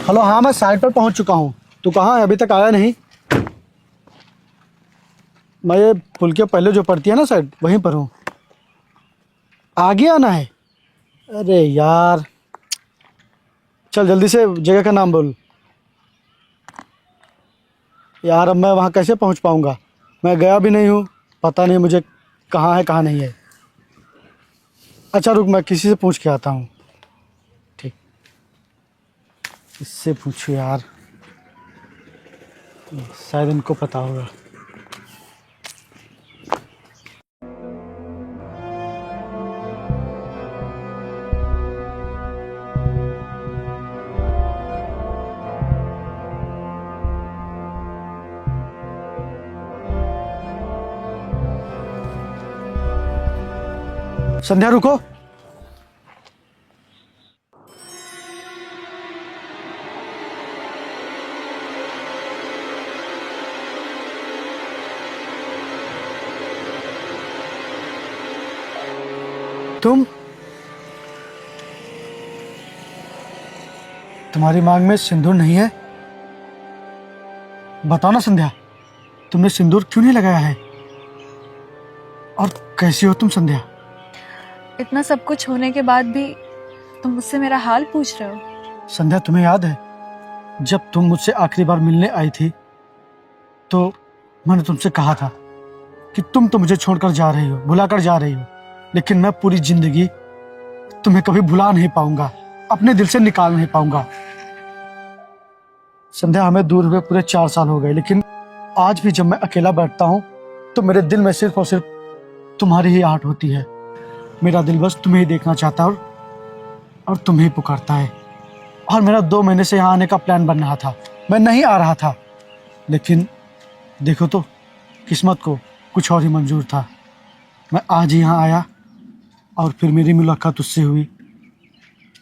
Hello, हाँ मैं site पर पहुंच चुका हूँ। तू कहाँ है? अभी तक आया नहीं। मैं ये पुल के पहले जो पड़ती है ना साइड, वहीं पर हूँ। आगे आना है? अरे यार, चल जल्दी से जगह का नाम बोल। यार अब मैं वहाँ कैसे पहुँच पाऊँगा? मैं गया भी नहीं हूँ, पता नहीं मुझे कहाँ है कहाँ नहीं है। अच्छा रुक, मैं किसी से पूछ के आता हूँ। ठीक, इससे पूछूँ यार, शायद इनको पता होगा। संध्या रुको। तुम्हारी मांग में सिंदूर नहीं है? बताओ ना संध्या, तुमने सिंदूर क्यों नहीं लगाया है? और कैसी हो तुम संध्या? इतना सब कुछ होने के बाद भी तुम मुझसे मेरा हाल पूछ रहे हो? संध्या तुम्हें याद है जब तुम मुझसे आखिरी बार मिलने आई थी तो मैंने तुमसे कहा था कि तुम तो मुझे छोड़कर जा रही हो, भुलाकर जा रही हो, लेकिन मैं पूरी जिंदगी तुम्हें कभी भुला नहीं पाऊंगा, अपने दिल से निकाल नहीं पाऊंगा। संध्या हमें दूर हुए पूरे 4 साल हो गए, लेकिन आज भी जब मैं अकेला बैठता हूँ तो मेरे दिल में सिर्फ और सिर्फ तुम्हारी ही आहट होती है। मेरा दिल बस तुम्हें ही देखना चाहता है और तुम्हें ही पुकारता है। और मेरा 2 महीने से यहाँ आने का प्लान बन रहा था, मैं नहीं आ रहा था, लेकिन देखो तो किस्मत को कुछ और ही मंजूर था। मैं आज ही यहाँ आया और फिर मेरी मुलाकात उससे हुई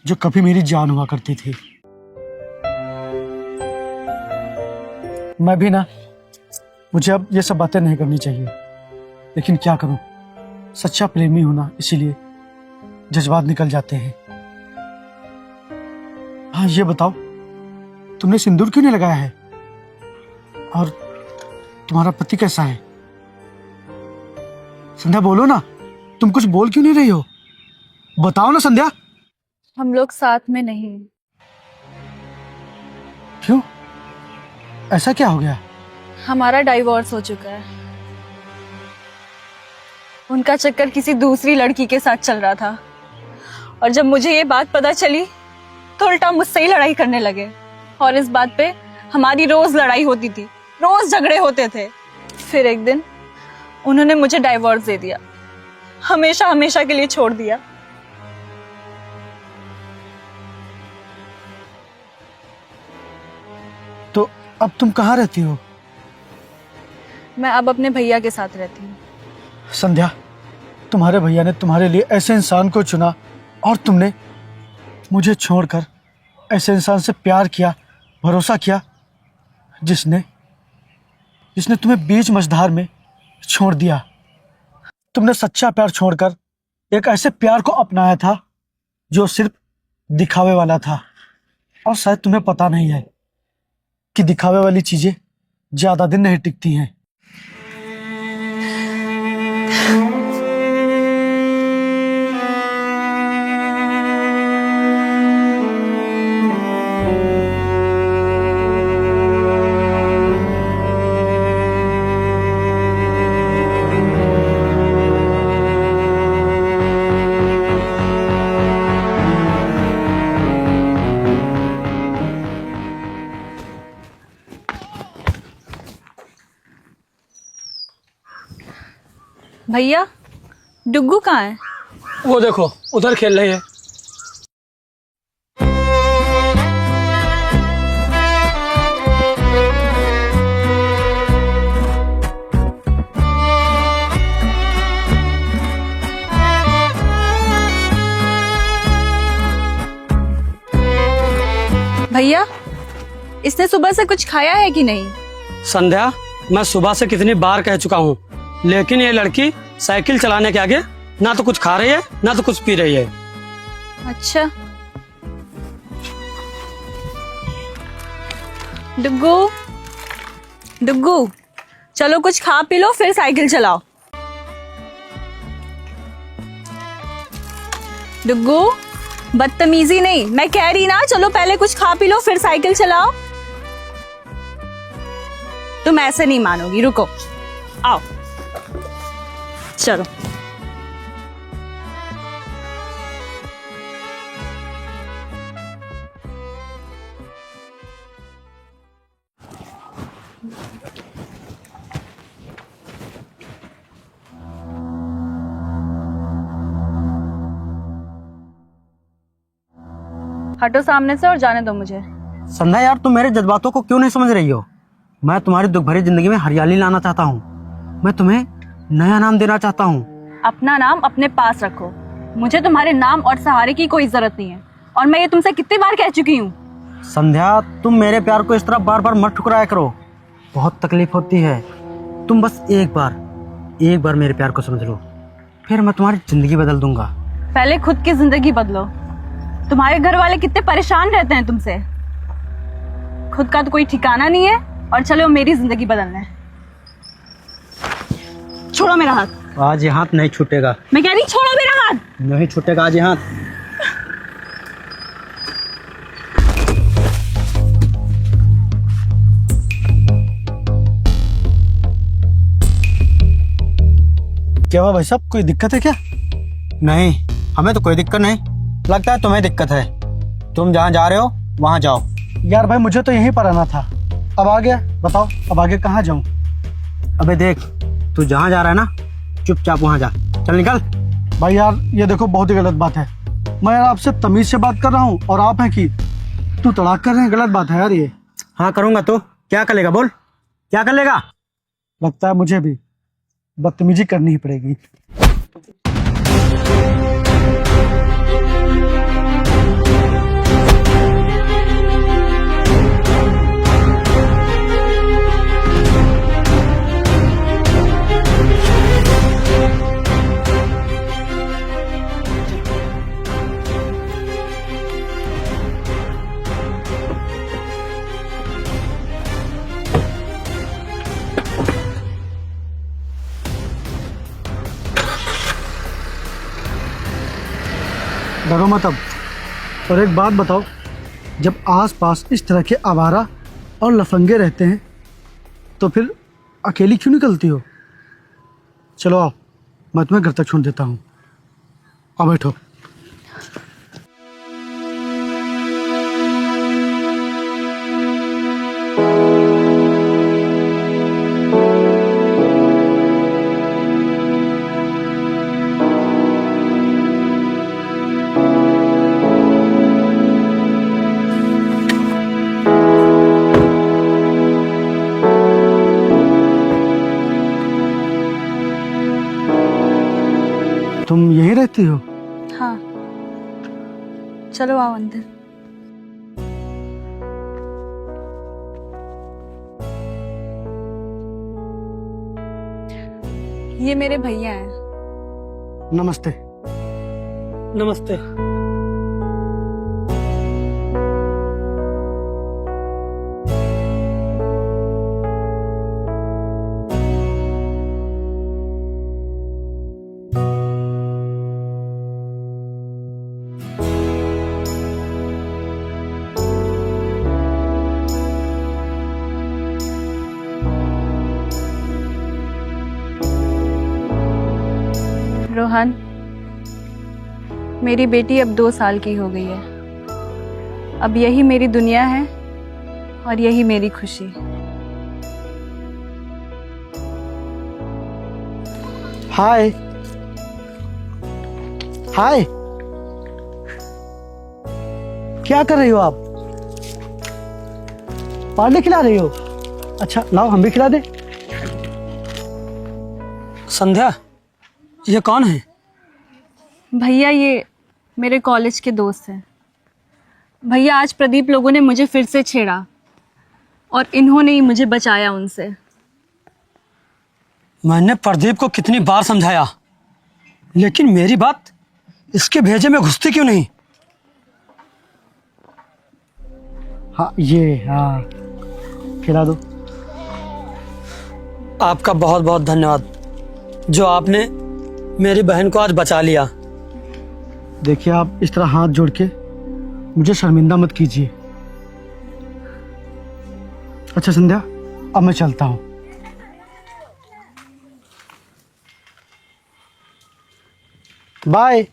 जो कभी मेरी जान हुआ करती थी। मैं भी ना, मुझे अब ये सब बातें नहीं करनी चाहिए, लेकिन क्या करूं, सच्चा प्रेमी हूं ना, इसीलिए जज्बात निकल जाते हैं। हाँ ये बताओ, तुमने सिंदूर क्यों नहीं लगाया है? और तुम्हारा पति कैसा है? संध्या बोलो ना, तुम कुछ बोल क्यों नहीं रही हो? बताओ ना संध्या। हम लोग साथ में नहीं। क्यों? ऐसा क्या हो गया? हमारा डाइवोर्स हो चुका है। उनका चक्कर किसी दूसरी लड़की के साथ चल रहा था, और जब मुझे ये बात पता चली तो उल्टा मुझसे ही लड़ाई करने लगे। और इस बात पे हमारी रोज लड़ाई होती थी, रोज झगड़े होते थे। फिर एक दिन उन्होंने मुझे डाइवोर्स दे दिया, हमेशा हमेशा के लिए छोड़ दिया। तो अब तुम कहाँ रहती हो? मैं अब अपने भैया के साथ रहती हूँ। संध्या, तुम्हारे भैया ने तुम्हारे लिए ऐसे इंसान को चुना और तुमने मुझे छोड़कर ऐसे इंसान से प्यार किया, भरोसा किया, जिसने तुम्हें बीच मझधार में छोड़ दिया। तुमने सच्चा प्यार छोड़कर एक ऐसे प्यार को अपनाया था जो सिर्फ दिखावे वाला था। और शायद तुम्हें पता नहीं है कि दिखावे वाली चीजें ज्यादा दिन नहीं टिकती हैं। भैया, डुग्गू कहाँ है? वो देखो उधर खेल रही है। भैया, इसने सुबह से कुछ खाया है कि नहीं? संध्या, मैं सुबह से कितनी बार कह चुका हूँ, लेकिन ये लड़की साइकिल चलाने के आगे ना तो कुछ खा रही है ना तो कुछ पी रही है। अच्छा, डुग्गू डुग्गू, चलो कुछ खा पी लो फिर साइकिल चलाओ। डुग्गू, बदतमीजी नहीं, मैं कह रही ना, चलो पहले कुछ खा पी लो फिर साइकिल चलाओ। तुम ऐसे नहीं मानोगी, रुको, आओ चलो। हटो सामने से और जाने दो मुझे। संध्या यार, तुम मेरे जज्बातों को क्यों नहीं समझ रही हो? मैं तुम्हारी दुख भरी जिंदगी में हरियाली लाना चाहता हूँ। मैं तुम्हें नया नाम देना चाहता हूँ। अपना नाम अपने पास रखो, मुझे तुम्हारे नाम और सहारे की कोई जरूरत नहीं है, और मैं ये तुमसे कितनी बार कह चुकी हूँ। संध्या, तुम मेरे प्यार को इस तरह बार बार मत ठुकराया करो, बहुत तकलीफ होती है। तुम बस एक बार मेरे प्यार को समझ लो, फिर मैं तुम्हारी जिंदगी बदल दूंगा। पहले खुद की जिंदगी बदलो। तुम्हारे घर वाले कितने परेशान रहते हैं तुमसे, खुद का तो कोई ठिकाना नहीं है, और चलो मेरी जिंदगी बदलना है। छोड़ो मेरा हाथ। आज ये हाथ नहीं छूटेगा। मैं कह रही छोड़ो मेरा हाथ। नहीं छूटेगा आज ये हाथ। क्या हुआ भाई साहब, कोई दिक्कत है क्या? नहीं, हमें तो कोई दिक्कत नहीं, लगता है तुम्हें दिक्कत है। तुम जहाँ जा रहे हो वहाँ जाओ। यार भाई, मुझे तो यहीं पर आना था, अब आ गया, बताओ अब आगे कहाँ जाऊँ? अबे देख, तू जहाँ जा रहा है ना, चुपचाप वहाँ जा, चल निकल। भाई यार, ये देखो बहुत ही गलत बात है। मैं यार आपसे तमीज से बात कर रहा हूँ और आप हैं कि तू तड़ाक कर रहे हैं, गलत बात है यार ये। हाँ करूँगा तो क्या कर लेगा, बोल क्या कर लेगा? लगता है मुझे भी बदतमीजी करनी ही पड़ेगी। डरो मत अब। और एक बात बताओ, जब आसपास इस तरह के आवारा और लफंगे रहते हैं तो फिर अकेली क्यों निकलती हो? चलो आओ, मैं तुम्हें घर तक छोड़ देता हूँ। आओ बैठो। तुम यहीं रहती हो? हाँ, चलो आओ अंदर। ये मेरे भैया हैं। नमस्ते। नमस्ते। रोहन, मेरी बेटी अब 2 साल की हो गई है। अब यही मेरी दुनिया है और यही मेरी खुशी। हाय हाय, क्या कर रही हो आप? पार्ले खिला रही हो? अच्छा लाओ, हम भी खिला दें। संध्या, ये कौन है? भैया, ये मेरे कॉलेज के दोस्त हैं। भैया, आज प्रदीप लोगों ने मुझे फिर से छेड़ा और इन्होंने ही मुझे बचाया उनसे। मैंने प्रदीप को कितनी बार समझाया लेकिन मेरी बात इसके भेजे में घुसती क्यों नहीं? हाँ ये हाँ, खिला दो। आपका बहुत बहुत धन्यवाद जो आपने मेरी बहन को आज बचा लिया। देखिए, आप इस तरह हाथ जोड़ के मुझे शर्मिंदा मत कीजिए। अच्छा संध्या, अब मैं चलता हूँ। बाय।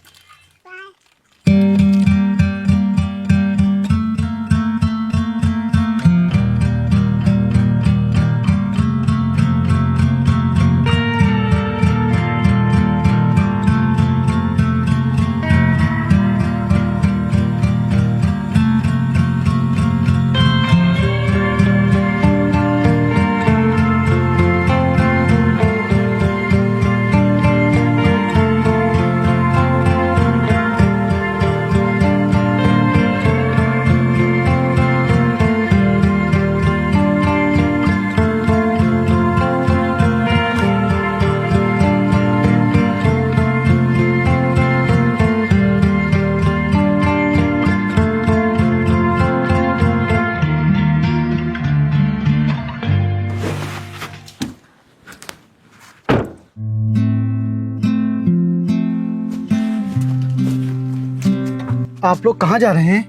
आप लोग कहाँ जा रहे हैं?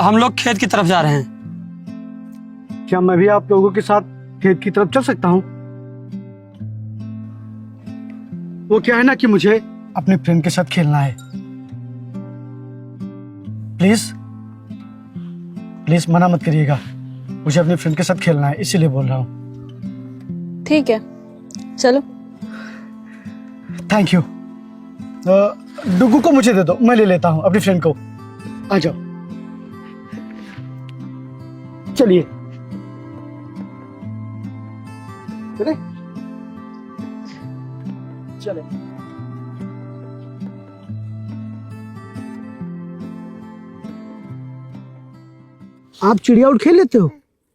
हम लोग खेत की तरफ जा रहे हैं। क्या मैं भी आप लोगों के साथ खेत की तरफ चल सकता हूँ? वो क्या है ना कि मुझे अपने फ्रेंड के साथ खेलना है। प्लीज प्लीज मना मत करिएगा, मुझे अपने फ्रेंड के साथ खेलना है, इसीलिए बोल रहा हूँ। ठीक है, चलो। Thank you. डुगू को मुझे दे दो, मैं ले लेता हूँ अपनी फ्रेंड को। आ जाओ, चलिए। चले चले। आप चिड़िया उड़ खेल लेते हो?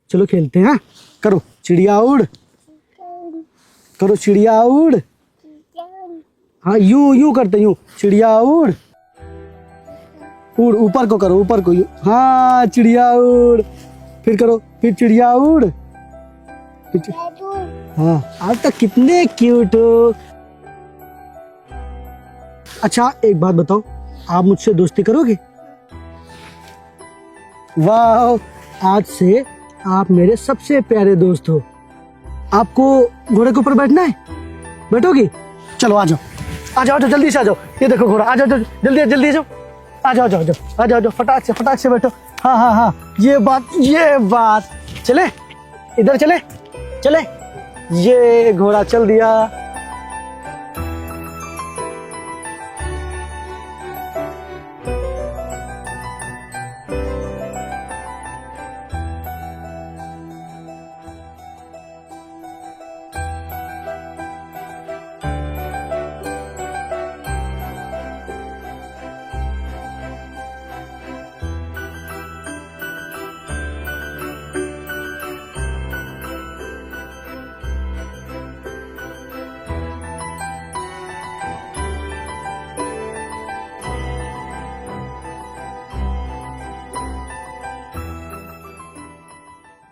चलो खेलते हैं। करो चिड़िया उड़, करो चिड़िया उड़। हाँ यूं यूं करते, यूं चिड़िया उड़। उड़, ऊपर को करो, ऊपर को। हाँ चिड़िया उड़। फिर करो, फिर चिड़िया उड़। हाँ आप तो कितने क्यूट हो। अच्छा एक बात बताओ, आप मुझसे दोस्ती करोगे? वाह, आज से आप मेरे सबसे प्यारे दोस्त हो। आपको घोड़े के ऊपर बैठना है? बैठोगी? चलो आ जाओ, आ जाओ, जल्दी से आ जाओ। ये देखो घोड़ा, आ जाओ जल्दी जल्दी आ जाओ। आ जाओ जाओ जाओ, आ जाओ जाओ, फटाक से बैठो। हाँ हाँ हाँ, ये बात। चले इधर, चले। ये घोड़ा चल दिया।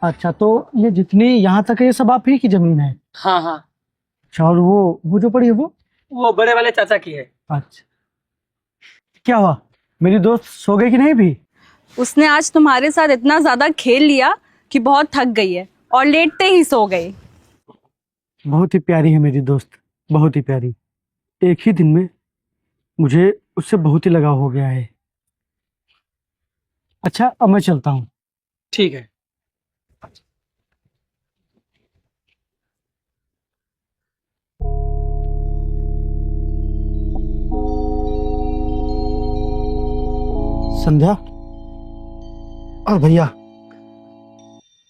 अच्छा, तो ये जितनी यहाँ तक है ये सब आप ही की जमीन है? हाँ हाँ, अच्छा, और वो जो पड़ी है वो बड़े वाले चाचा की है। अच्छा, क्या हुआ? मेरी दोस्त सो गई कि नहीं भी? उसने आज तुम्हारे साथ इतना ज्यादा खेल लिया कि बहुत थक गई है और लेटते ही सो गई। बहुत ही प्यारी है मेरी दोस्त, बहुत ही प्यारी। एक ही दिन में मुझे उससे बहुत ही लगाव हो गया है। अच्छा, अब मैं चलता हूँ। ठीक है। संध्या और भैया,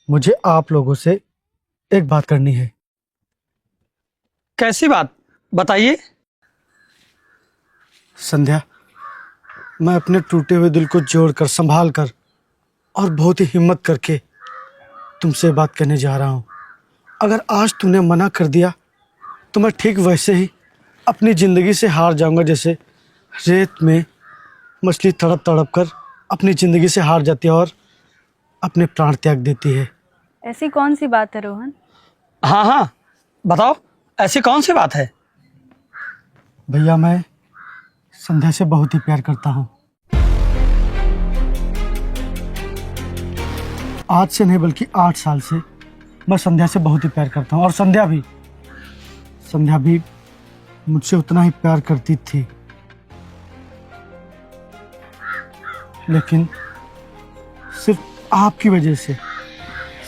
मुझे आप लोगों से एक बात करनी है। कैसी बात, बताइए। संध्या, मैं अपने टूटे हुए दिल को जोड़कर, संभाल कर और बहुत ही हिम्मत करके तुमसे बात करने जा रहा हूँ। अगर आज तूने मना कर दिया तो मैं ठीक वैसे ही अपनी ज़िंदगी से हार जाऊंगा, जैसे रेत में मछली तड़प तड़प कर अपनी ज़िंदगी से हार जाती है और अपने प्राण त्याग देती है। ऐसी कौन सी बात है रोहन? हाँ हाँ, बताओ, ऐसी कौन सी बात है? भैया, मैं संध्या से बहुत ही प्यार करता हूँ। आज से नहीं बल्कि 8 साल से मैं संध्या से बहुत ही प्यार करता हूँ, और संध्या भी मुझसे उतना ही प्यार करती थी। लेकिन सिर्फ आपकी वजह से,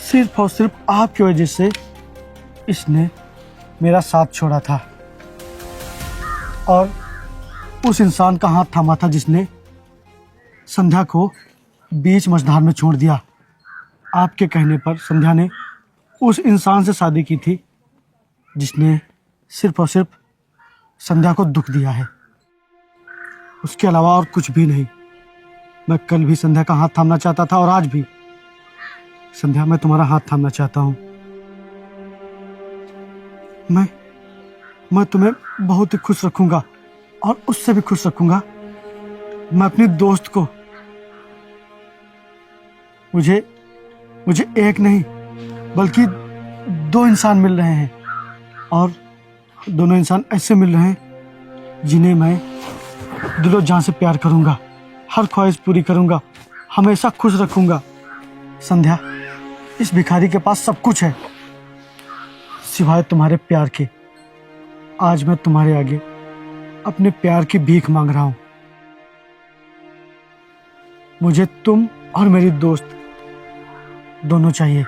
सिर्फ और सिर्फ आपकी वजह से इसने मेरा साथ छोड़ा था, और उस इंसान का हाथ थामा था जिसने संध्या को बीच मझधार में छोड़ दिया। आपके कहने पर संध्या ने उस इंसान से शादी की थी जिसने सिर्फ और सिर्फ संध्या को दुख दिया है, उसके अलावा और कुछ भी नहीं। मैं कल भी संध्या का हाथ थामना चाहता था और आज भी। संध्या, मैं तुम्हारा हाथ थामना चाहता हूँ। मैं तुम्हें बहुत ही खुश रखूंगा और उससे भी खुश रखूंगा। मैं अपनी दोस्त को, मुझे एक नहीं बल्कि 2 इंसान मिल रहे हैं, और दोनों इंसान ऐसे मिल रहे हैं जिन्हें मैं दिलो जान से प्यार करूंगा, हर ख्वाहिश पूरी करूंगा, हमेशा खुश रखूंगा। संध्या, इस भिखारी के पास सब कुछ है सिवाय तुम्हारे प्यार के। आज मैं तुम्हारे आगे अपने प्यार की भीख मांग रहा हूं। मुझे तुम और मेरी दोस्त दोनों चाहिए।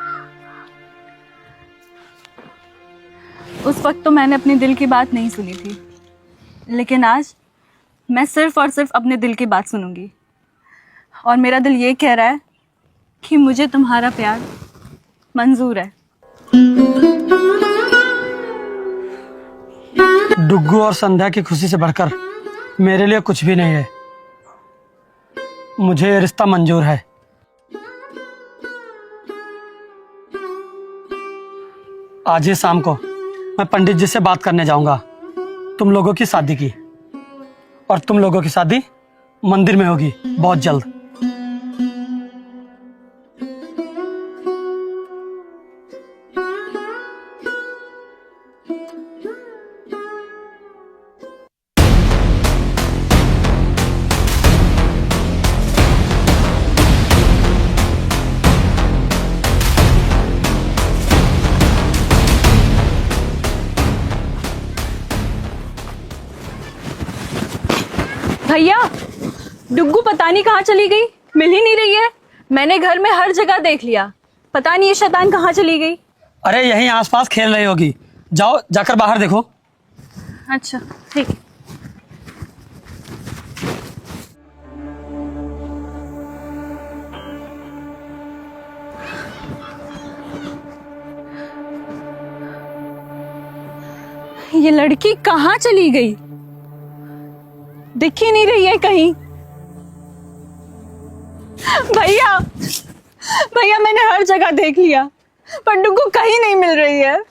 उस वक्त तो मैंने अपने दिल की बात नहीं सुनी थी, लेकिन आज मैं सिर्फ और सिर्फ अपने दिल की बात सुनूंगी। और मेरा दिल ये कह रहा है कि मुझे तुम्हारा प्यार मंजूर है। डुग्गू और संध्या की खुशी से बढ़कर मेरे लिए कुछ भी नहीं है। मुझे ये रिश्ता मंजूर है। आज ही शाम को मैं पंडित जी से बात करने जाऊंगा तुम लोगों की शादी की, और तुम लोगों की शादी मंदिर में होगी बहुत जल्द। भैया, डुग्गू पता नहीं कहाँ चली गई, मिल ही नहीं रही है। मैंने घर में हर जगह देख लिया, पता नहीं ये शैतान कहाँ चली गई। अरे यहीं आसपास खेल रही होगी, जाओ जाकर बाहर देखो। अच्छा ठीक है। ये लड़की कहाँ चली गई, दिख ही नहीं रही है कहीं। भैया भैया, मैंने हर जगह देख लिया पर डुग्गू कहीं नहीं मिल रही है।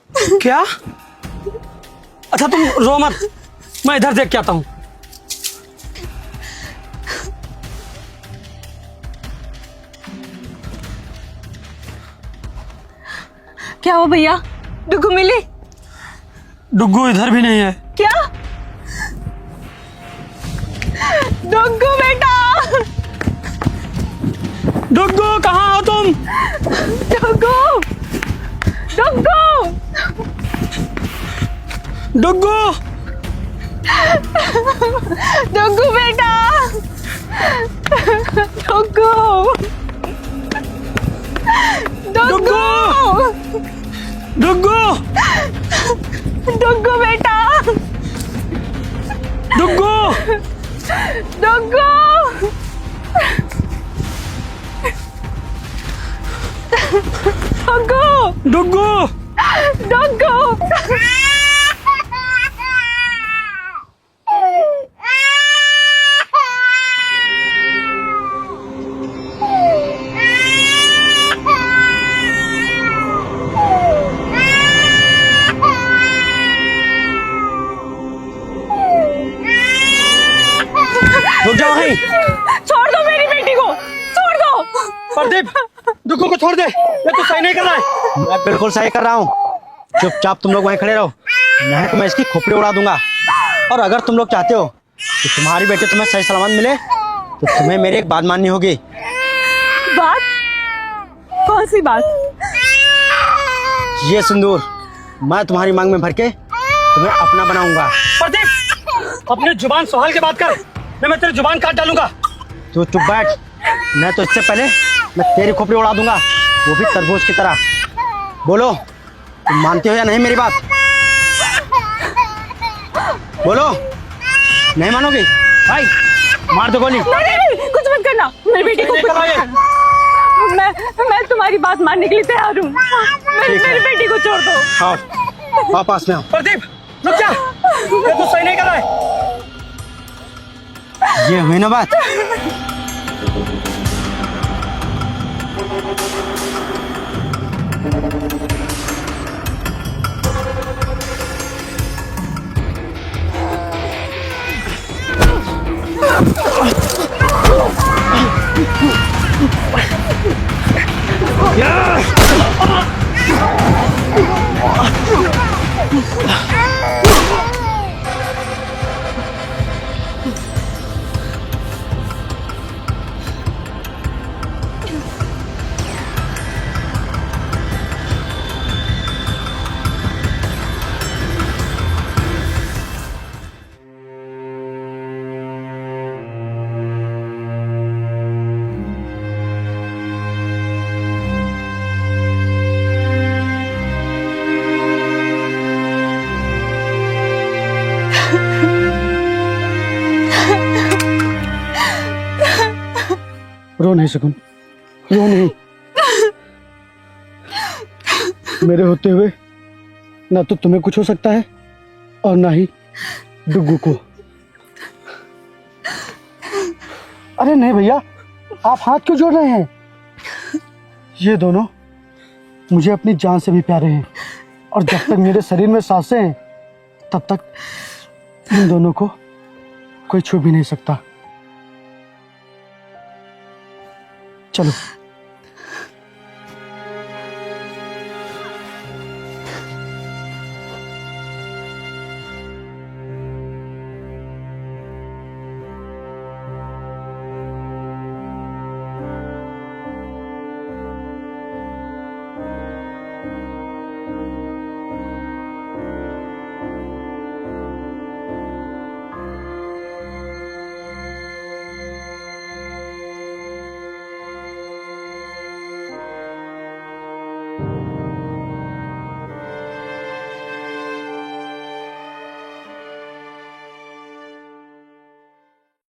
क्या? अच्छा तुम रो मत, मैं इधर देख के आता हूँ। क्या हुआ भैया, डुग्गू मिली? डुग्गू इधर भी नहीं है। क्या? डुग्गू बेटा, डुग्गू कहाँ हो तुम? डुग्गू, डुग्गू, डुग्गू, डुग्गू बेटा, डुग्गू, डुग्गू, डुग्गू, डुग्गू बेटा, डुग्गू, डुग्गू, डुग्गू, डुग्गू, डुग्गू। छोड़ दे, ये तू सही नहीं कर रहा है। मैं बिल्कुल सही कर रहा हूँ। चुपचाप तुम लोग वहीं खड़े रहो, नहीं तो मैं इसकी खोपड़ी उड़ा दूंगा। और अगर तुम लोग चाहते हो कि तुम्हारी बेटी तुम्हें सही सलामत मिले तो तुम्हें मेरी एक बात माननी होगी। बात? कौन सी बात? ये सिंदूर मैं तुम्हारी मांग में भर के तुम्हें अपना बनाऊंगा। प्रदीप, अपनी जुबान संभाल के बात कर, नहीं मैं तेरी जुबान काट डालूंगा। तू चुप बैठ, नहीं तो इससे पहले मैं तेरी खोपड़ी उड़ा दूंगा, वो भी तरबूज की तरह। बोलो, तुम मानते हो या नहीं मेरी बात? बोलो, नहीं मानोगी? भाई मार दो गोली। नहीं, कुछ मत करना, मेरी बेटी को कुछ मत करना। मैं तुम्हारी बात मानने के लिए तैयार हूँ। मेरी बेटी को छोड़ दो। आओ पास में आओ। प्रदीप रुक जा, ये तू सही नहीं कर रहा है। ये हुई ना बात। रो नहीं सकूं, रो नहीं। मेरे होते हुए ना तो तुम्हें कुछ हो सकता है और ना ही डुग्गू को। अरे नहीं भैया, आप हाथ क्यों जोड़ रहे हैं? ये दोनों मुझे अपनी जान से भी प्यारे हैं और जब तक मेरे शरीर में सांसें हैं तब तक इन दोनों को कोई छू भी नहीं सकता। चलो।